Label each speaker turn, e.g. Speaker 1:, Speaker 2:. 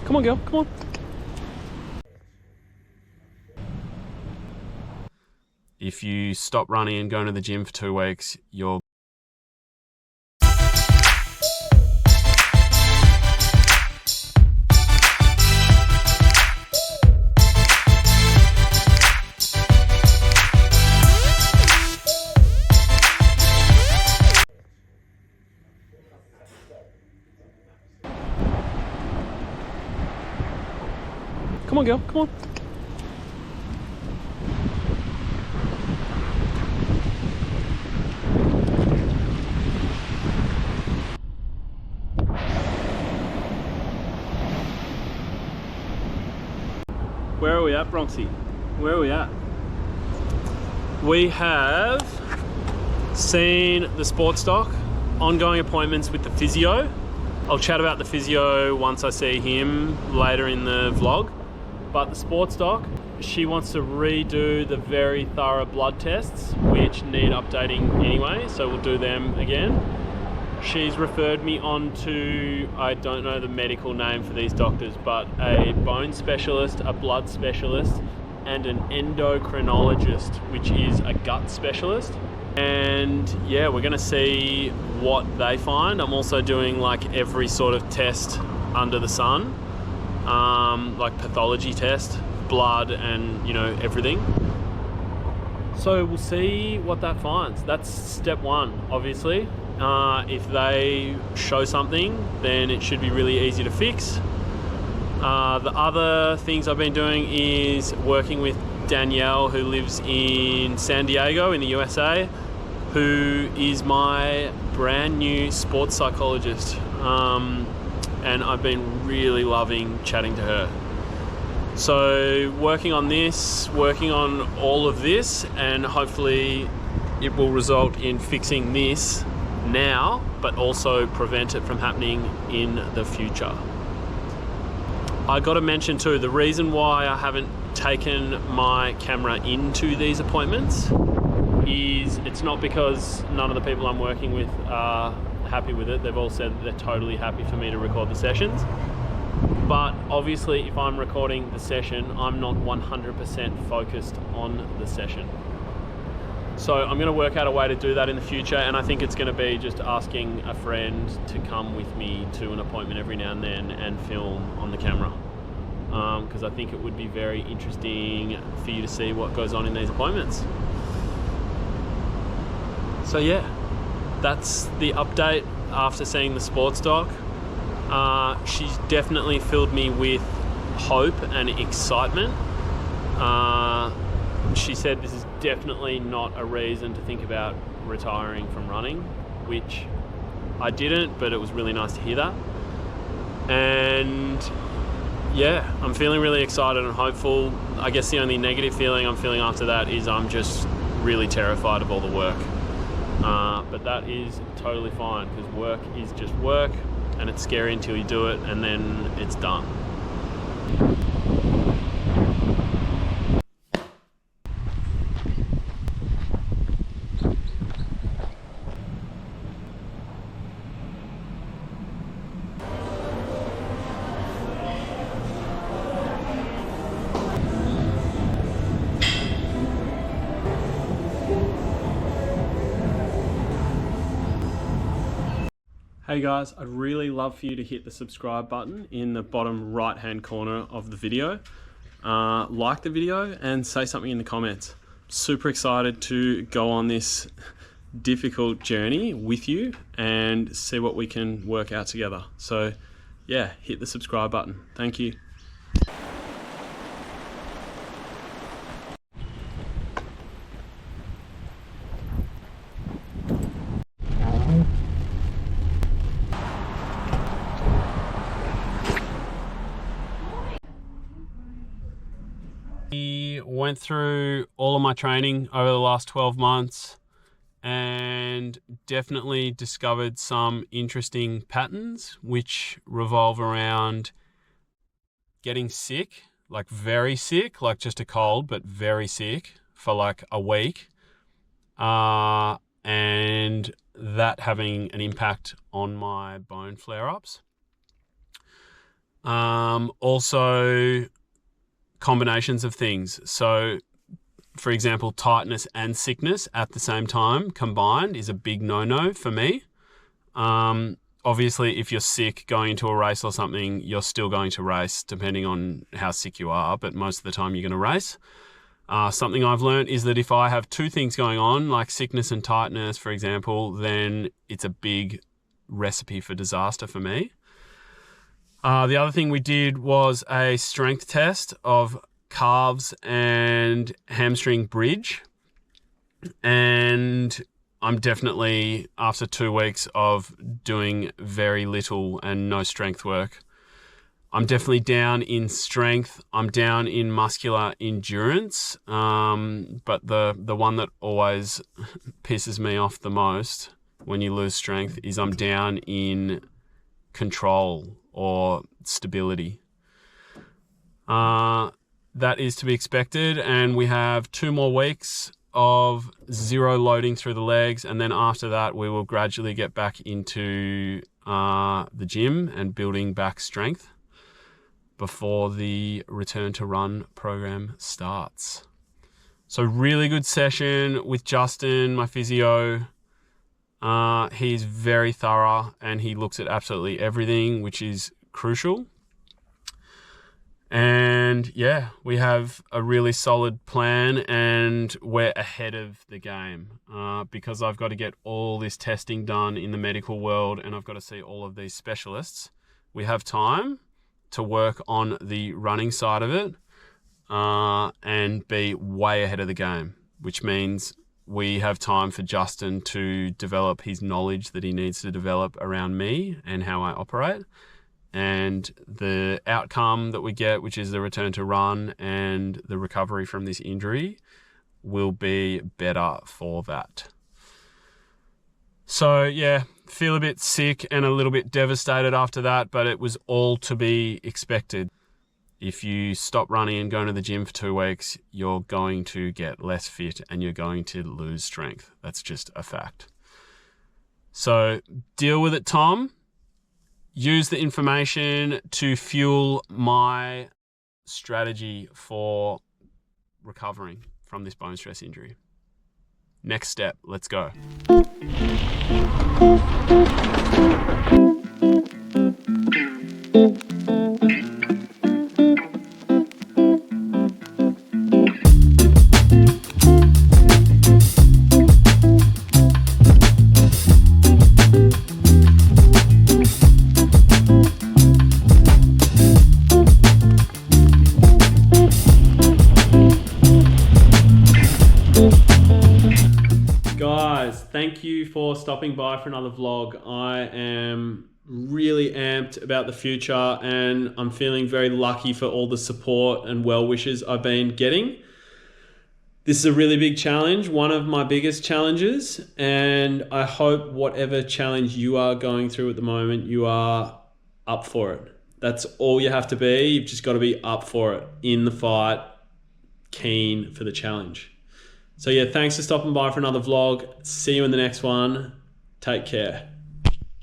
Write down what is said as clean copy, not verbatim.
Speaker 1: Come on, girl, come on. If you stop running and going to the gym for 2 weeks, you're Come on, girl, come on. Where are we at, Bronxy? Where are we at? We have seen the sports doc, ongoing appointments with the physio. I'll chat about the physio once I see him later in the vlog. But the sports doc, she wants to redo the very thorough blood tests, which need updating anyway, so we'll do them again. She's referred me on to, I don't know the medical name for these doctors, but a bone specialist, a blood specialist, and an endocrinologist, which is a gut specialist. And yeah, we're gonna see what they find. I'm also doing like every sort of test under the sun, like pathology test, blood, and you know, everything. So we'll see what that finds. That's step one, obviously. If they show something, then it should be really easy to fix. The other things I've been doing is working with Danielle, who lives in San Diego in the USA, who is my brand new sports psychologist. And I've been really loving chatting to her. So working on this, working on all of this, and hopefully it will result in fixing this now, but also prevent it from happening in the future. I got to mention too, the reason why I haven't taken my camera into these appointments is it's not because none of the people I'm working with are happy with it. They've all said that they're totally happy for me to record the sessions. But obviously if I'm recording the session, I'm not 100% focused on the session. So I'm going to work out a way to do that in the future, and I think it's going to be just asking a friend to come with me to an appointment every now and then and film on the camera. Because I think it would be very interesting for you to see what goes on in these appointments. So yeah, that's the update after seeing the sports doc. She's definitely filled me with hope and excitement. She said this is definitely not a reason to think about retiring from running, which I didn't, but it was really nice to hear that. And yeah, I'm feeling really excited and hopeful. I guess the only negative feeling I'm feeling after that is I'm just really terrified of all the work. But that is totally fine, because work is just work, and it's scary until you do it, and then it's done. Hey guys, I'd really love for you to hit the subscribe button in the bottom right hand corner of the video. Like the video and say something in the comments. Super excited to go on this difficult journey with you and see what we can work out together. So yeah, hit the subscribe button. Thank you. Went through all of my training over the last 12 months and definitely discovered some interesting patterns which revolve around getting sick, like very sick, like just a cold, but very sick for like a week, and that having an impact on my bone flare-ups. Also, combinations of things. So, for example, tightness and sickness at the same time combined is a big no-no for me. Obviously, if you're sick going into a race or something, you're still going to race depending on how sick you are, but most of the time you're going to race. Something I've learned is that if I have two things going on, like sickness and tightness, for example, then it's a big recipe for disaster for me. The other thing we did was a strength test of calves and hamstring bridge. And I'm definitely, after 2 weeks of doing very little and no strength work, I'm definitely down in strength. I'm down in muscular endurance. But the one that always pisses me off the most when you lose strength is I'm down in control or stability. That is to be expected, and we have 2 more weeks of zero loading through the legs, and then after that we will gradually get back into the gym and building back strength before the return to run program starts. So really good session with Justin, my physio. He's very thorough and he looks at absolutely everything, which is crucial. And yeah, we have a really solid plan and we're ahead of the game because I've got to get all this testing done in the medical world and I've got to see all of these specialists. We have time to work on the running side of it and be way ahead of the game, which means we have time for Justin to develop his knowledge that he needs to develop around me and how I operate. And the outcome that we get, which is the return to run and the recovery from this injury, will be better for that. So yeah, feel a bit sick and a little bit devastated after that, but it was all to be expected. If you stop running and going to the gym for 2 weeks, you're going to get less fit and you're going to lose strength. That's just a fact. So deal with it, Tom. Use the information to fuel my strategy for recovering from this bone stress injury. Next step, let's go. Guys, thank you for stopping by for another vlog. I am really amped about the future and I'm feeling very lucky for all the support and well wishes I've been getting. This is a really big challenge, one of my biggest challenges, and I hope whatever challenge you are going through at the moment, you are up for it. That's all you have to be. You've just got to be up for it, in the fight, keen for the challenge. So yeah, thanks for stopping by for another vlog. See you in the next one. Take care.